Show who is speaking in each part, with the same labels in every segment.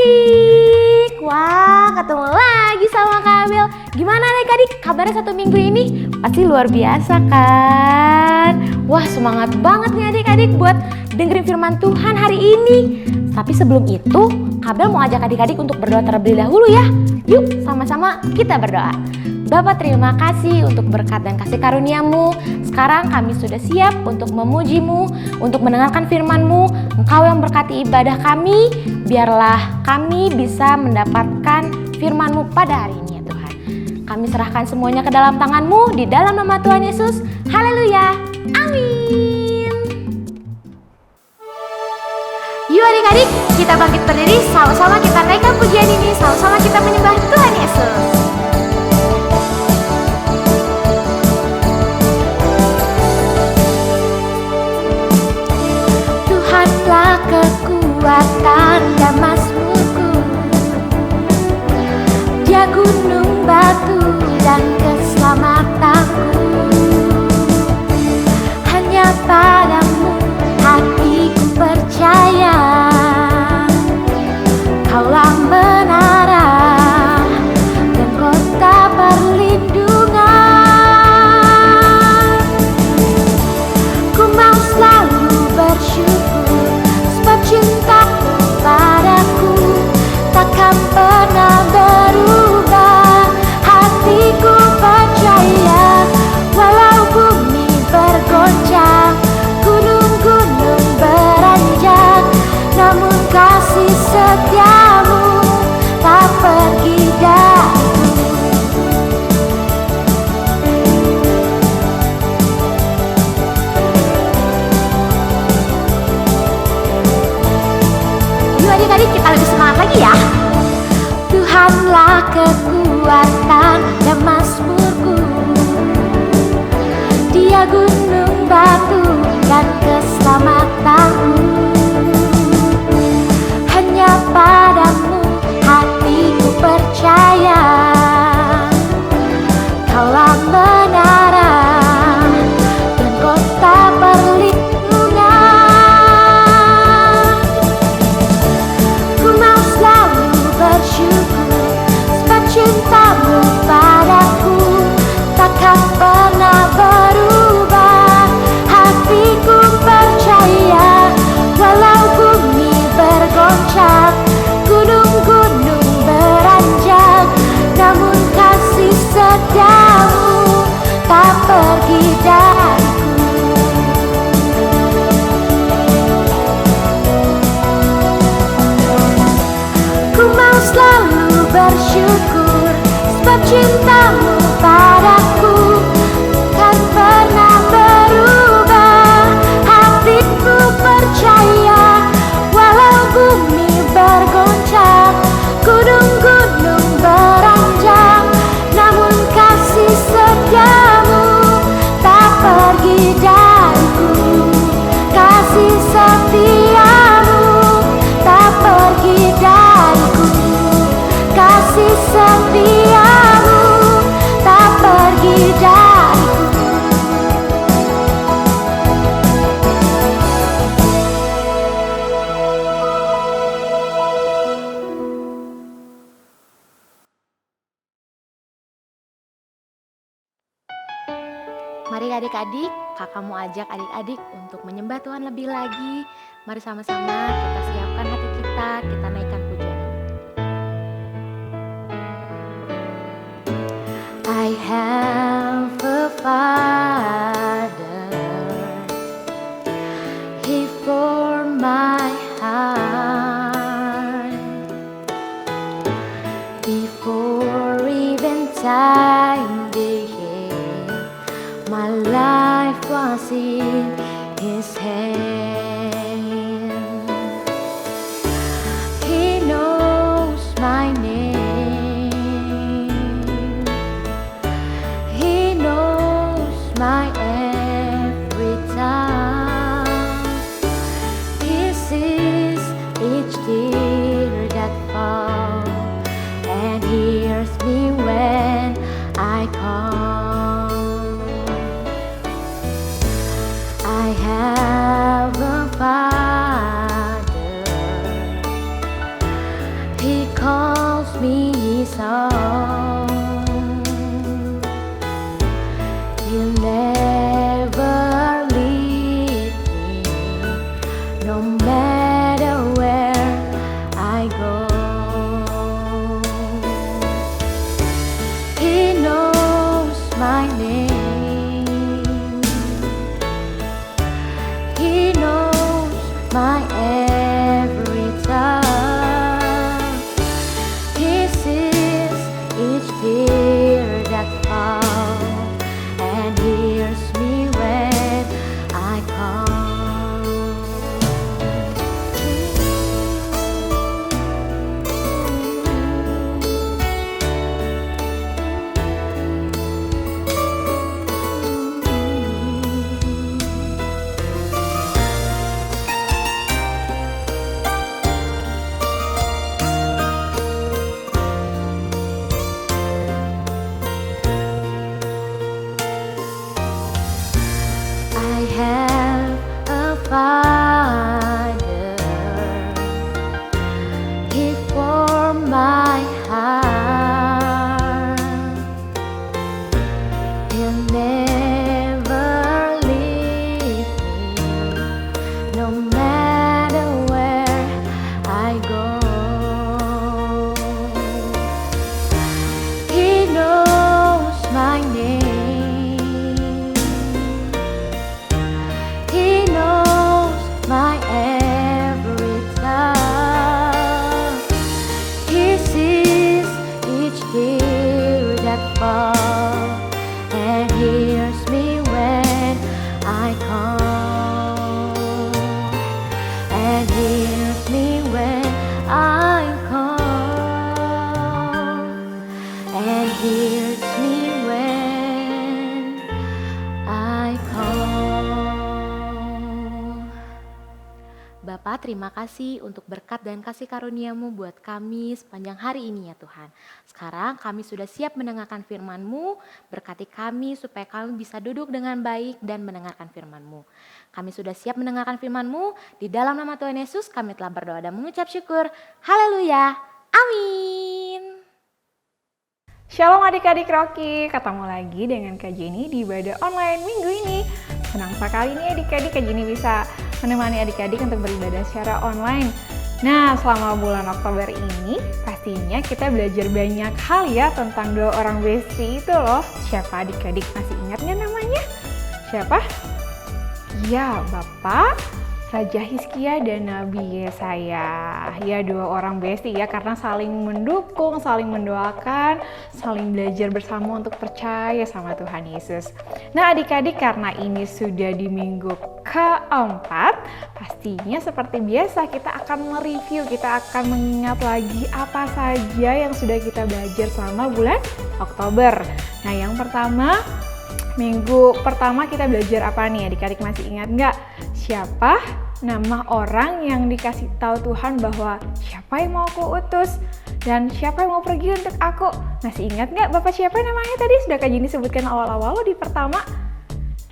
Speaker 1: adik-adik, wah ketemu lagi sama Kak Abel. Gimana adik-adik kabarnya satu minggu ini? Pasti luar biasa kan? Wah semangat banget nih adik-adik buat dengerin firman Tuhan hari ini. Tapi sebelum itu, Kak Abel mau ajak adik-adik untuk berdoa terlebih dahulu ya. Yuk sama-sama kita berdoa. Bapa terima kasih untuk berkat dan kasih karunia-Mu. Sekarang kami sudah siap untuk memuji-Mu, untuk mendengarkan firman-Mu. Engkau yang berkati ibadah kami, biarlah kami bisa mendapatkan firman-Mu pada hari ini ya Tuhan. Kami serahkan semuanya ke dalam tangan-Mu, di dalam nama Tuhan Yesus. Haleluya, amin. Yuk adik-adik, kita bangkit berdiri, sama-sama kita naikkan pujian ini, sama-sama kita menyembah Tuhan Yesus. Tuhanlah kekuatan dan mazmurku, Dia gunung batu dan keselamatanku. Hanya padamu hatiku percaya, Kaulah menara dan kota perlindungan. Ku mau selalu bersyukur, sebab cintamu padaku takkan pernah berubah. Hatiku percaya, walau bumi bergoncang, gunung-gunung beranjak, namun kasih setiamu tak pergi dariku. Yuk adik-adik kita lebih semangat lagi ya. Tuhanlah kekuatan dan mazmurku, Dia gunung batu dan keselamatanku. Hanya padamu hatiku percaya, Kaulah menara dan kota perlindungan. Ku mau selalu bersyukur, sebab cintamu padaku takkan pernah berubah. Hatiku percaya, walau bumi bergoncang, gunung-gunung beranjak, namun kasih setiamu tak pergi dariku. Ku mau selalu bersyukur, sebab cintamu padaku kan pernah berubah. Hatiku percaya, walau bumi bergoncang, gunung-gunung beranjak, namun kasih setiamu tak pergi dariku. Kasih setiamu tak pergi dariku. Kasih setiamu tak pergi dariku. Mari adik-adik, kakak mau ajak adik-adik untuk menyembah Tuhan lebih lagi. Mari sama-sama kita siapkan hati kita naikkan pujian ini. I have a Father, He formed my heart before even time began. My life was in His hand. He knows my name. He knows my every time. He sees each tear that falls and hears me when I call. I have a Father. song. You never leave me, no matter where I go. He knows my name. He knows my every thought. He sees each tear that falls and hears me when I call. I have a Father, He formed my heart. He'll never leave me, no matter where I go. He knows my name. He knows my every thought. He sees each tear that falls and hears me when I call. And hears me when I call. And hears me when I call. Bapak, terima kasih untuk berkat dan kasih karunia-Mu buat kami sepanjang hari ini ya Tuhan. Sekarang kami sudah siap mendengarkan firman-Mu, berkati kami supaya kami bisa duduk dengan baik dan mendengarkan firman-Mu. Kami sudah siap mendengarkan firman-Mu, di dalam nama Tuhan Yesus kami telah berdoa dan mengucap syukur. Haleluya, amin.
Speaker 2: Shalom adik-adik Rocky, ketemu lagi dengan Kak Jenny di ibadah online minggu ini. Senang sekali nih adik-adik, Kak Jenny bisa menemani adik-adik untuk beribadah secara online. Nah, selama bulan Oktober ini pastinya kita belajar banyak hal ya tentang 2 orang besti itu loh. Siapa adik-adik masih ingat nggak namanya? Siapa? Ya, Bapak Raja Hizkia dan Nabi Yesaya. Ya, 2 orang besti ya, karena saling mendukung, saling mendoakan, saling belajar bersama untuk percaya sama Tuhan Yesus. Nah adik-adik, karena ini sudah di minggu keempat, pastinya seperti biasa kita akan mereview, kita akan mengingat lagi apa saja yang sudah kita belajar selama bulan Oktober. Nah yang pertama, minggu pertama kita belajar apa nih? Adik-adik masih ingat nggak? Siapa nama orang yang dikasih tahu Tuhan bahwa siapa yang mau aku utus dan siapa yang mau pergi untuk aku? Masih ingat nggak Bapak siapa namanya tadi? Sudah Kak Jenny sebutkan awal-awal di pertama.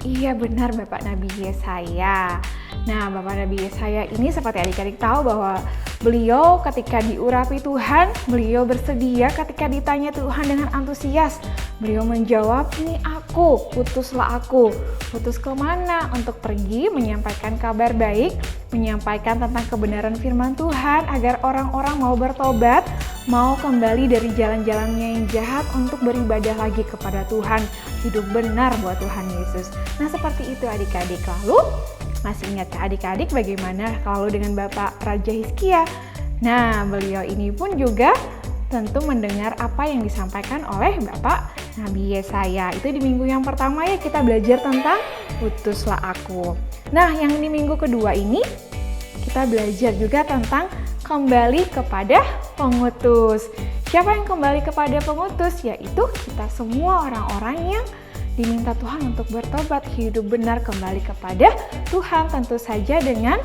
Speaker 2: Iya benar, Bapak Nabi Yesaya. Nah, Bapak Nabi Yesaya ini seperti adik-adik tahu bahwa beliau ketika diurapi Tuhan, beliau bersedia ketika ditanya Tuhan dengan antusias. Beliau menjawab, ini aku, utuslah aku. Utus kemana? Untuk pergi menyampaikan kabar baik, menyampaikan tentang kebenaran firman Tuhan agar orang-orang mau bertobat, mau kembali dari jalan-jalannya yang jahat untuk beribadah lagi kepada Tuhan, hidup benar buat Tuhan Yesus. Nah seperti itu adik-adik. Lalu masih ingat adik-adik bagaimana kalau dengan Bapak Raja Hizkia? Nah beliau ini pun juga tentu mendengar apa yang disampaikan oleh Bapak Nabi Yesaya. Itu di minggu yang pertama ya kita belajar tentang utuslah aku. Nah yang di minggu kedua ini kita belajar juga tentang kembali kepada pengutus. Siapa yang kembali kepada pengutus? Yaitu kita semua orang-orang yang diminta Tuhan untuk bertobat, hidup benar kembali kepada Tuhan, tentu saja dengan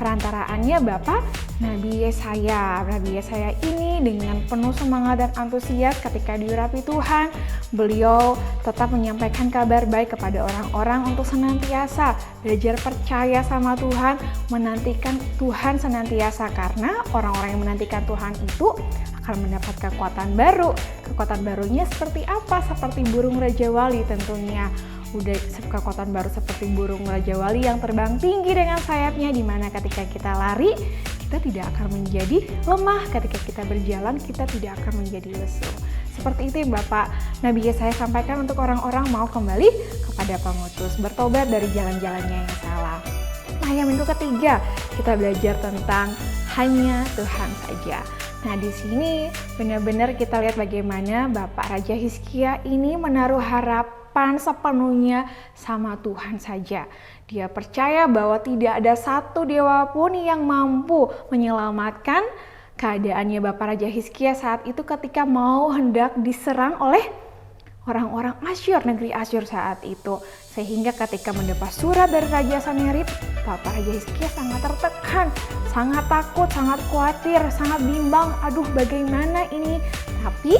Speaker 2: perantaraannya Bapak Nabi Yesaya. Nabi Yesaya ini dengan penuh semangat dan antusias ketika diurapi Tuhan, beliau tetap menyampaikan kabar baik kepada orang-orang untuk senantiasa belajar percaya sama Tuhan, menantikan Tuhan senantiasa, karena orang-orang yang menantikan Tuhan itu akan mendapat kekuatan baru. Kekuatan barunya seperti apa? Seperti burung Raja Wali tentunya. Udah kekuatan baru seperti burung Raja Wali yang terbang tinggi dengan sayapnya, di mana ketika kita lari, kita tidak akan menjadi lemah. Ketika kita berjalan, kita tidak akan menjadi lesu. Seperti itu yang Bapak Nabi Yesaya sampaikan untuk orang-orang mau kembali kepada Pengutus, bertobat dari jalan-jalannya yang salah. Nah, yang minggu ketiga kita belajar tentang hanya Tuhan saja. Nah, di sini benar-benar kita lihat bagaimana Bapak Raja Hizkia ini menaruh harapan sepenuhnya sama Tuhan saja. Dia percaya bahwa tidak ada satu dewa pun yang mampu menyelamatkan keadaannya Bapak Raja Hizkia saat itu ketika mau hendak diserang oleh orang-orang Asyur, negeri Asyur saat itu. Sehingga ketika mendapat surat dari Raja Sanherib, Bapak Raja Hizkia sangat tertekan, sangat takut, sangat khawatir, sangat bimbang. Aduh, bagaimana ini? Tapi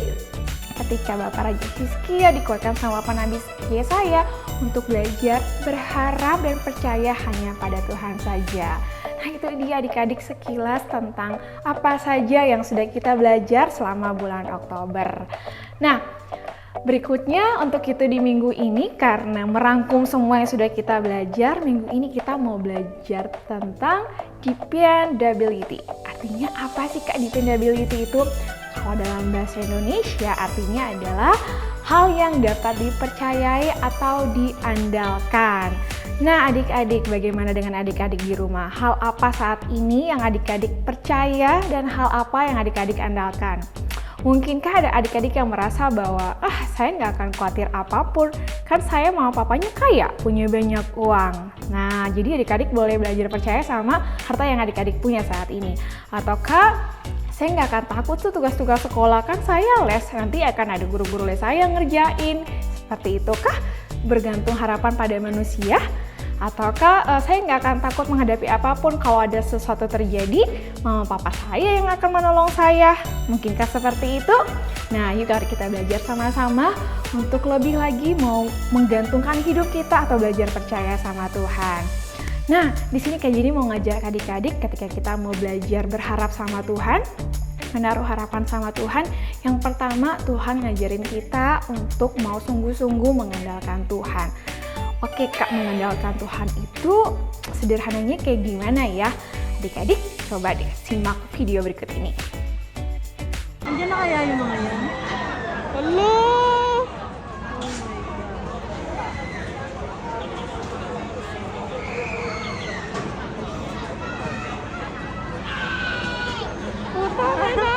Speaker 2: ketika Bapak Raja Hizkia dikuatkan sama Bapak Nabi Yesaya untuk belajar berharap dan percaya hanya pada Tuhan saja. Nah, itu dia adik-adik sekilas tentang apa saja yang sudah kita belajar selama bulan Oktober. Nah, berikutnya untuk itu di minggu ini, karena merangkum semua yang sudah kita belajar, minggu ini kita mau belajar tentang dependability. Artinya apa sih Kak dependability itu? Kalau dalam bahasa Indonesia artinya adalah hal yang dapat dipercayai atau diandalkan. Nah, adik-adik, bagaimana dengan adik-adik di rumah? Hal apa saat ini yang adik-adik percaya dan hal apa yang adik-adik andalkan? Mungkinkah ada adik-adik yang merasa bahwa saya nggak akan khawatir apapun, kan saya mama papanya kaya, punya banyak uang. Nah, jadi adik-adik boleh belajar percaya sama harta yang adik-adik punya saat ini. Ataukah saya nggak akan takut tuh tugas-tugas sekolah, kan saya les, nanti akan ada guru-guru les saya yang ngerjain. Seperti itu kah bergantung harapan pada manusia? Ataukah saya nggak akan takut menghadapi apapun, kalau ada sesuatu terjadi, mama papa saya yang akan menolong saya? Mungkinkah seperti itu? Nah, yuk kita belajar sama-sama untuk lebih lagi mau menggantungkan hidup kita atau belajar percaya sama Tuhan. Nah, di sini Kak Jenny mau ngajak adik-adik ketika kita mau belajar berharap sama Tuhan, menaruh harapan sama Tuhan. Yang pertama, Tuhan ngajarin kita untuk mau sungguh-sungguh mengandalkan Tuhan. Oke Kak, mengandalkan Tuhan itu sederhananya kayak gimana ya? Adik-adik, coba deh simak video berikut ini.
Speaker 3: Andiyan na kaya yung mga yan?
Speaker 4: Hello! Puta ka na!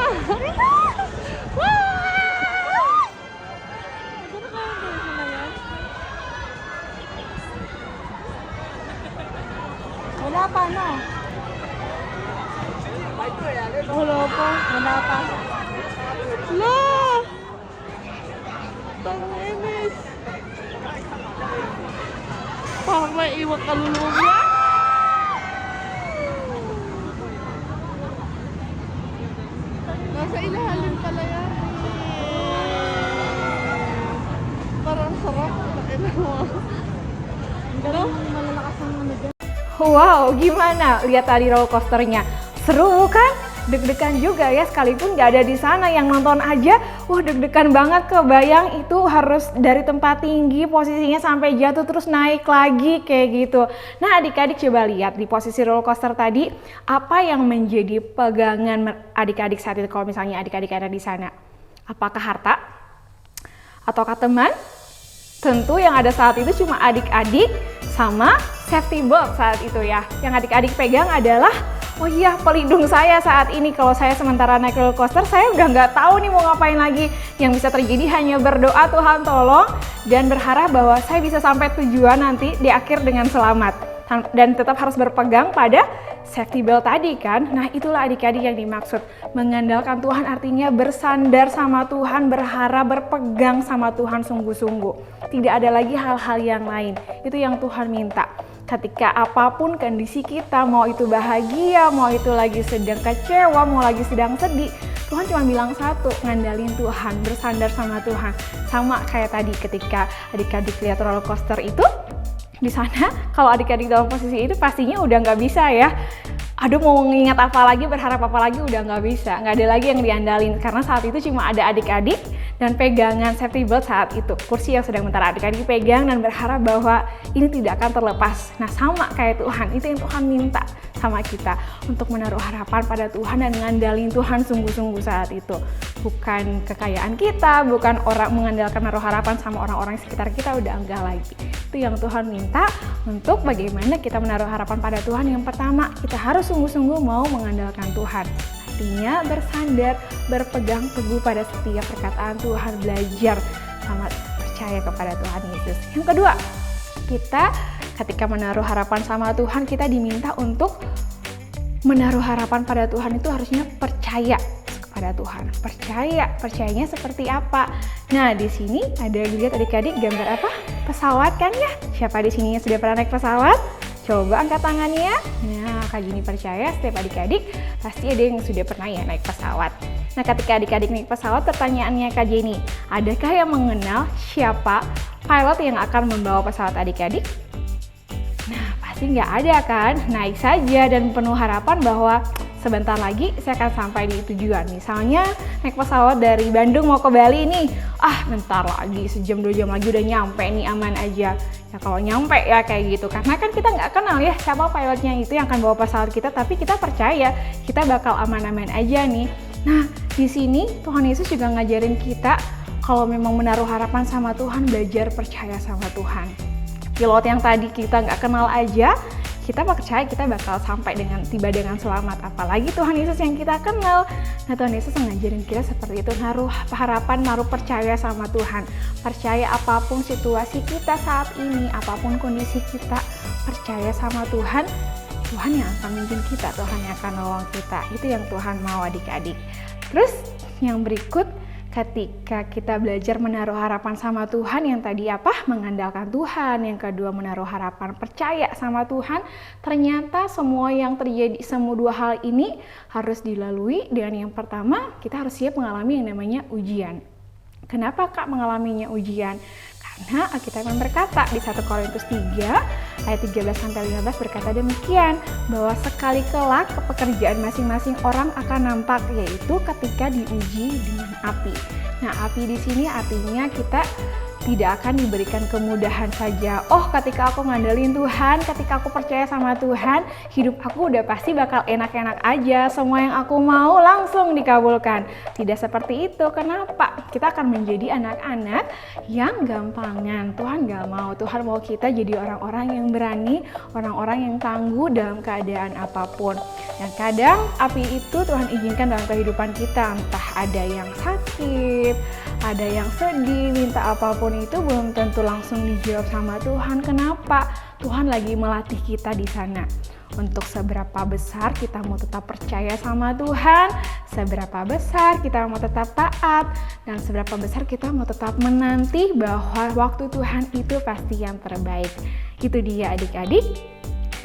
Speaker 3: Wala pa, no?
Speaker 4: Wala pa.
Speaker 3: Wala pa.
Speaker 4: Hello! Tanginis! Parang may iwang kaluluwa. Nasa ilalim pala yan. Parang sarap.
Speaker 3: Pero malalakas ang ano dyan.
Speaker 2: Wow, gimana? Lihat tadi roller coasternya. Seru kan? Deg-degan juga ya, sekalipun nggak ada di sana, yang nonton aja, wah deg-degan banget, kebayang itu harus dari tempat tinggi posisinya sampai jatuh terus naik lagi kayak gitu. Nah, adik-adik coba lihat di posisi roller coaster tadi, apa yang menjadi pegangan adik-adik saat itu kalau misalnya adik-adik ada di sana? Apakah harta? Ataukah teman? Tentu yang ada saat itu cuma adik-adik sama safety belt saat itu ya. Yang adik-adik pegang adalah, oh iya, pelindung saya saat ini. Kalau saya sementara naik roller coaster, saya udah nggak tahu nih mau ngapain lagi. Yang bisa terjadi hanya berdoa Tuhan tolong dan berharap bahwa saya bisa sampai tujuan nanti di akhir dengan selamat. Dan tetap harus berpegang pada safety belt tadi kan. Nah, itulah adik-adik yang dimaksud. Mengandalkan Tuhan artinya bersandar sama Tuhan, berharap, berpegang sama Tuhan sungguh-sungguh. Tidak ada lagi hal-hal yang lain. Itu yang Tuhan minta. Ketika apapun kondisi kita, mau itu bahagia, mau itu lagi sedang kecewa, mau lagi sedang sedih, Tuhan cuma bilang satu, ngandalin Tuhan, bersandar sama Tuhan. Sama kayak tadi ketika adik-adik lihat roller coaster itu, di sana kalau adik-adik dalam posisi itu pastinya udah nggak bisa ya. aduh mau ngingat apa lagi, berharap apa lagi, udah nggak bisa, nggak ada lagi yang diandalin karena saat itu cuma ada adik-adik dan pegangan safety belt saat itu, kursi yang sedang bentar adik-adik pegang dan berharap bahwa ini tidak akan terlepas. Nah sama kayak Tuhan, itu yang Tuhan minta sama kita untuk menaruh harapan pada Tuhan dan ngandalin Tuhan sungguh-sungguh saat itu. Bukan kekayaan kita, bukan orang mengandalkan naruh harapan sama orang-orang sekitar kita, udah enggak lagi. Itu yang Tuhan minta untuk bagaimana kita menaruh harapan pada Tuhan. Yang pertama, kita harus sungguh-sungguh mau mengandalkan Tuhan. Artinya bersandar, berpegang teguh pada setiap perkataan Tuhan, belajar sama percaya kepada Tuhan Yesus. Yang kedua, kita ketika menaruh harapan sama Tuhan, kita diminta untuk menaruh harapan pada Tuhan itu harusnya percaya kepada Tuhan. Percayanya seperti apa? Nah, di sini ada lihat adik-adik gambar apa? Pesawat kan ya? Siapa di sini yang sudah pernah naik pesawat? Coba angkat tangannya. Nah, Kak Jini percaya setiap adik-adik pasti ada yang sudah pernah ya naik pesawat. Nah, ketika adik-adik naik pesawat, pertanyaannya Kak Jini, adakah yang mengenal siapa pilot yang akan membawa pesawat adik-adik? Nah, pasti nggak ada kan? Naik saja dan penuh harapan bahwa sebentar lagi saya akan sampai di tujuan. Misalnya naik pesawat dari Bandung mau ke Bali nih, bentar lagi, sejam 2 jam lagi udah nyampe nih, aman aja. Ya kalau nyampe ya kayak gitu, karena kan kita nggak kenal ya siapa pilotnya itu yang akan bawa pesawat kita, tapi kita percaya kita bakal aman-aman aja nih. Nah, di sini Tuhan Yesus juga ngajarin kita kalau memang menaruh harapan sama Tuhan, belajar percaya sama Tuhan. Pilot yang tadi kita nggak kenal aja, kita percaya kita bakal sampai tiba dengan selamat. Apalagi Tuhan Yesus yang kita kenal. Nah, Tuhan Yesus ngajarin kita seperti itu, naruh harapan, naruh percaya sama Tuhan. Percaya apapun situasi kita saat ini, apapun kondisi kita, percaya sama Tuhan. Tuhan yang akan memimpin kita, Tuhan yang akan nolong kita. Itu yang Tuhan mau adik-adik. Terus yang berikut, ketika kita belajar menaruh harapan sama Tuhan, yang tadi apa? Mengandalkan Tuhan. Yang kedua, menaruh harapan percaya sama Tuhan. Ternyata semua yang terjadi, semua dua hal ini harus dilalui dengan yang pertama, kita harus siap mengalami yang namanya ujian. Kenapa Kak mengalaminya ujian? Karena Alkitab berkata di 1 Korintus 3 ayat 13-15 berkata demikian, bahwa sekali kelak pekerjaan masing-masing orang akan nampak, yaitu ketika diuji dengan api. Nah, api di sini artinya kita tidak akan diberikan kemudahan saja. Oh, ketika aku ngandelin Tuhan, ketika aku percaya sama Tuhan, hidup aku udah pasti bakal enak-enak aja. Semua yang aku mau langsung dikabulkan. Tidak seperti itu. Kenapa? Kita akan menjadi anak-anak yang gampangan. Tuhan gak mau. Tuhan mau kita jadi orang-orang yang berani, orang-orang yang tangguh dalam keadaan apapun. Dan kadang api itu Tuhan izinkan dalam kehidupan kita. Entah ada yang sakit, ada yang sedih, minta apapun itu belum tentu langsung dijawab sama Tuhan. Kenapa? Tuhan lagi melatih kita di sana. Untuk seberapa besar kita mau tetap percaya sama Tuhan, seberapa besar kita mau tetap taat, dan seberapa besar kita mau tetap menanti bahwa waktu Tuhan itu pasti yang terbaik. Itu dia adik-adik.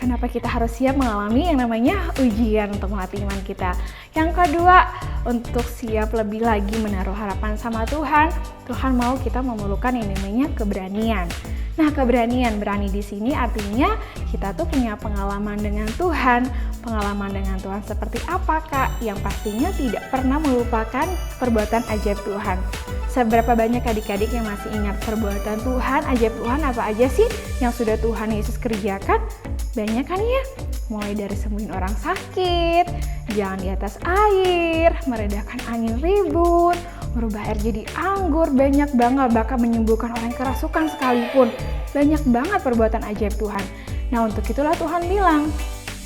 Speaker 2: Kenapa kita harus siap mengalami yang namanya ujian untuk melatih iman kita. Yang kedua, untuk siap lebih lagi menaruh harapan sama Tuhan, Tuhan mau kita memerlukan yang namanya keberanian. Nah, keberanian, berani di sini artinya kita tuh punya pengalaman dengan Tuhan. Pengalaman dengan Tuhan seperti apa, Kak? Yang pastinya tidak pernah melupakan perbuatan ajaib Tuhan. Seberapa banyak adik-adik yang masih ingat perbuatan Tuhan, ajaib Tuhan apa aja sih yang sudah Tuhan Yesus kerjakan? Banyak kan ya? Mulai dari sembuhin orang sakit, jalan di atas air, meredakan angin ribut, merubah air jadi anggur, banyak banget, bahkan menyembuhkan orang kerasukan sekalipun. Banyak banget perbuatan ajaib Tuhan. Nah, untuk itulah Tuhan bilang,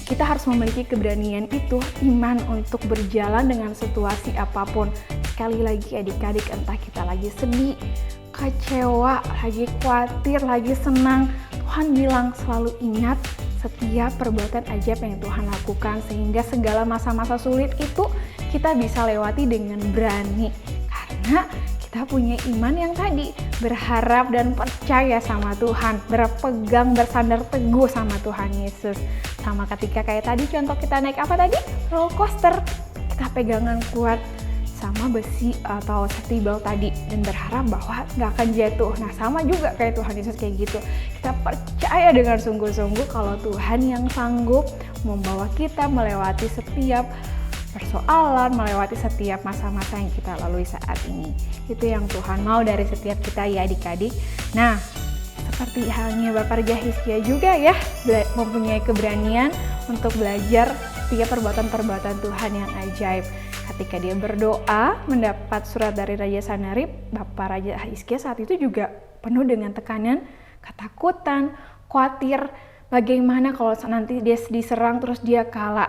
Speaker 2: kita harus memiliki keberanian itu, iman untuk berjalan dengan situasi apapun. Sekali lagi adik-adik, entah kita lagi sedih, kecewa, lagi khawatir, lagi senang, Tuhan bilang selalu ingat setiap perbuatan ajaib yang Tuhan lakukan, sehingga segala masa-masa sulit itu kita bisa lewati dengan berani. Karena kita punya iman yang tadi, berharap dan percaya sama Tuhan, berpegang, bersandar teguh sama Tuhan Yesus. Sama ketika kayak tadi contoh kita naik apa tadi? Roller coaster. Kita pegangan kuat sama besi atau safety belt tadi dan berharap bahwa nggak akan jatuh. Nah, sama juga kayak Tuhan Yesus kayak gitu. Kita percaya dengan sungguh-sungguh kalau Tuhan yang sanggup membawa kita melewati setiap persoalan, melewati setiap masa-masa yang kita lalui saat ini. Itu yang Tuhan mau dari setiap kita ya adik-adik. Nah, seperti halnya Bapak Raja Hizkia juga ya, mempunyai keberanian untuk belajar setiap perbuatan-perbuatan Tuhan yang ajaib. Ketika dia berdoa, mendapat surat dari Raja Sanherib, Bapak Raja Hizkia saat itu juga penuh dengan tekanan, ketakutan, khawatir bagaimana kalau nanti dia diserang terus dia kalah.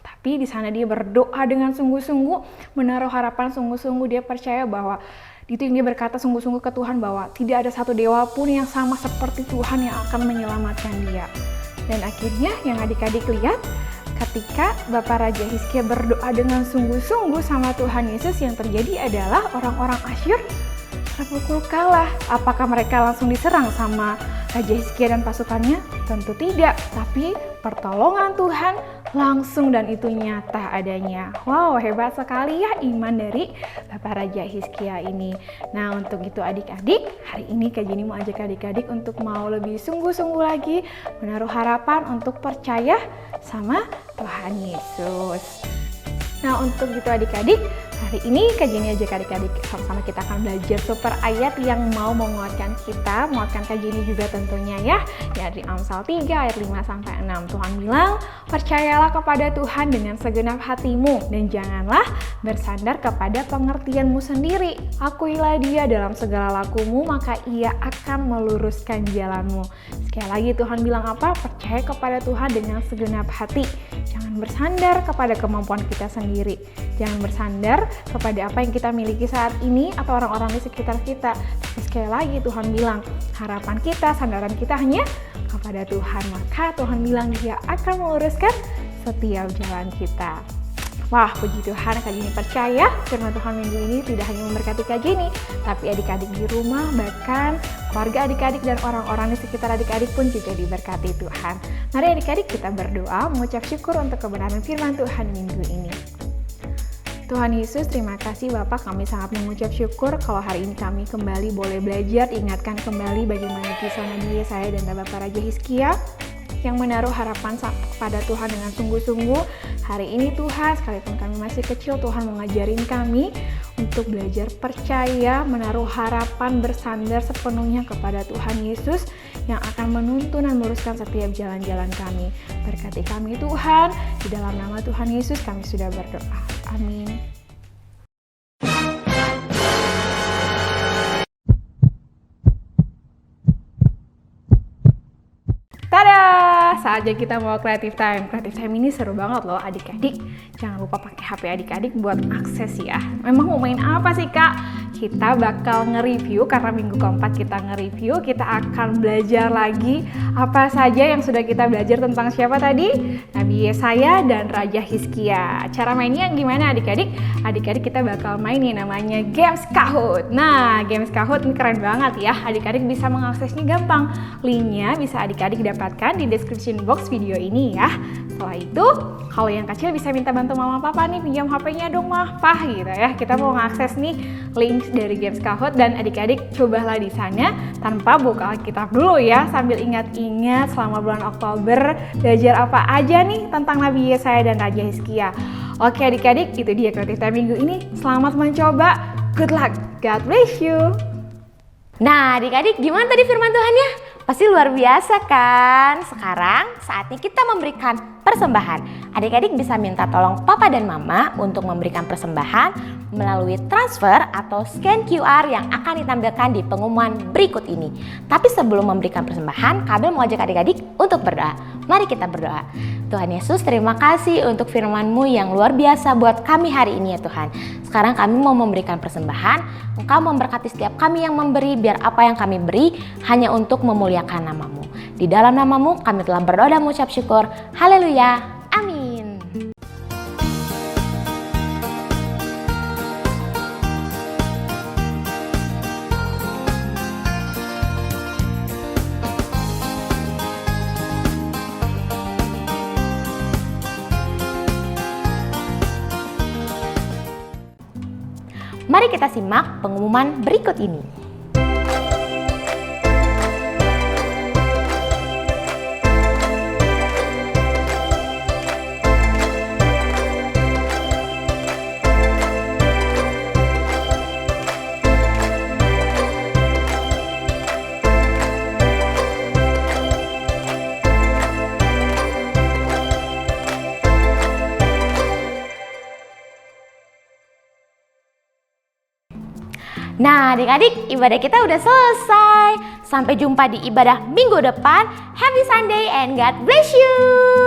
Speaker 2: Tapi di sana dia berdoa dengan sungguh-sungguh, menaruh harapan sungguh-sungguh, dia percaya bahwa itu yang dia berkata sungguh-sungguh ke Tuhan bahwa tidak ada satu dewa pun yang sama seperti Tuhan yang akan menyelamatkan dia. Dan akhirnya yang adik-adik lihat ketika Bapak Raja Hizkia berdoa dengan sungguh-sungguh sama Tuhan Yesus, yang terjadi adalah orang-orang Asyur terpukul kalah. Apakah mereka langsung diserang sama Raja Hizkia dan pasukannya? Tentu tidak, tapi pertolongan Tuhan langsung dan itu nyata adanya. Wow, hebat sekali ya iman dari Bapak Raja Hizkia ini. Nah, untuk itu adik-adik, hari ini Kak Jenny mau ajak adik-adik untuk mau lebih sungguh-sungguh lagi menaruh harapan untuk percaya sama Tuhan Yesus. Nah, untuk itu adik-adik, hari ini Kak Jenny ajak adik-adik sama-sama kita akan belajar super ayat yang mau menguatkan kita, menguatkan Kak Jenny juga tentunya ya. Dari Amsal 3 ayat 5-6. Tuhan bilang, percayalah kepada Tuhan dengan segenap hatimu dan janganlah bersandar kepada pengertianmu sendiri. Akuilah dia dalam segala lakumu, maka ia akan meluruskan jalanmu. Sekali lagi Tuhan bilang apa? Percaya kepada Tuhan dengan segenap hati. Jangan bersandar kepada kemampuan kita sendiri. Jangan bersandar kepada apa yang kita miliki saat ini atau orang-orang di sekitar kita. Tapi sekali lagi Tuhan bilang, harapan kita, sandaran kita hanya kepada Tuhan. Maka Tuhan bilang dia akan meluruskan setiap jalan kita. Wah, puji Tuhan, Kak Jenny percaya firman Tuhan minggu ini tidak hanya memberkati Kak Jenny, tapi adik-adik di rumah, bahkan keluarga adik-adik dan orang-orang di sekitar adik-adik pun juga diberkati Tuhan. Mari adik-adik kita berdoa, mengucap syukur untuk kebenaran firman Tuhan minggu ini. Tuhan Yesus, terima kasih Bapak, kami sangat mengucap syukur kalau hari ini kami kembali boleh belajar, ingatkan kembali bagaimana kisah Nabi Yesaya dan Bapak Raja Hizkia yang menaruh harapan kepada Tuhan dengan sungguh-sungguh. Hari ini Tuhan, sekalipun kami masih kecil, Tuhan mengajarin kami untuk belajar percaya, menaruh harapan, bersandar sepenuhnya kepada Tuhan Yesus yang akan menuntun dan meluruskan setiap jalan-jalan kami. Berkati kami Tuhan, di dalam nama Tuhan Yesus kami sudah berdoa. Amin. Tada! Saatnya kita mau Creative Time. Creative Time ini seru banget loh adik-adik. Jangan lupa pakai HP adik-adik buat akses ya. Memang mau main apa sih Kak? Kita bakal nge-review, karena minggu keempat kita nge-review. Kita akan belajar lagi apa saja yang sudah kita belajar tentang siapa tadi? Nabi Yesaya dan Raja Hizkia. Cara mainnya gimana adik-adik? Adik-adik kita bakal main nih namanya Games Kahoot. Nah, Games Kahoot ini keren banget ya. Adik-adik bisa mengaksesnya gampang. Linknya bisa adik-adik dapatkan di description box video ini ya. Setelah itu, kalau yang kecil bisa minta bantu mama papa nih, pinjam HP-nya dong mah, pah gitu ya. Kita mau mengakses nih link dari Games Kahoot dan adik-adik cobalah di sana tanpa buka Alkitab dulu ya, sambil ingat-ingat selama bulan Oktober belajar apa aja nih tentang Nabi Yesaya dan Raja Hizkia. Oke adik-adik, itu dia Creative Time minggu ini. Selamat mencoba. Good luck. God bless you.
Speaker 1: Nah adik-adik, gimana tadi firman Tuhannya? Pasti luar biasa kan? Sekarang saatnya kita memberikan persembahan. Adik-adik bisa minta tolong papa dan mama untuk memberikan persembahan melalui transfer atau scan QR yang akan ditampilkan di pengumuman berikut ini. Tapi sebelum memberikan persembahan, Kabel mau ajak adik-adik untuk berdoa. Mari kita berdoa. Tuhan Yesus, terima kasih untuk firman-Mu yang luar biasa buat kami hari ini ya Tuhan. Sekarang kami mau memberikan persembahan. Engkau memberkati setiap kami yang memberi, biar apa yang kami beri hanya untuk memuliakan nama-Mu. Di dalam nama-Mu kami telah berdoa dan mengucap syukur. Haleluya. Amin. Mari kita simak pengumuman berikut ini. Nah adik-adik, ibadah kita udah selesai. Sampai jumpa di ibadah minggu depan. Happy Sunday and God bless you.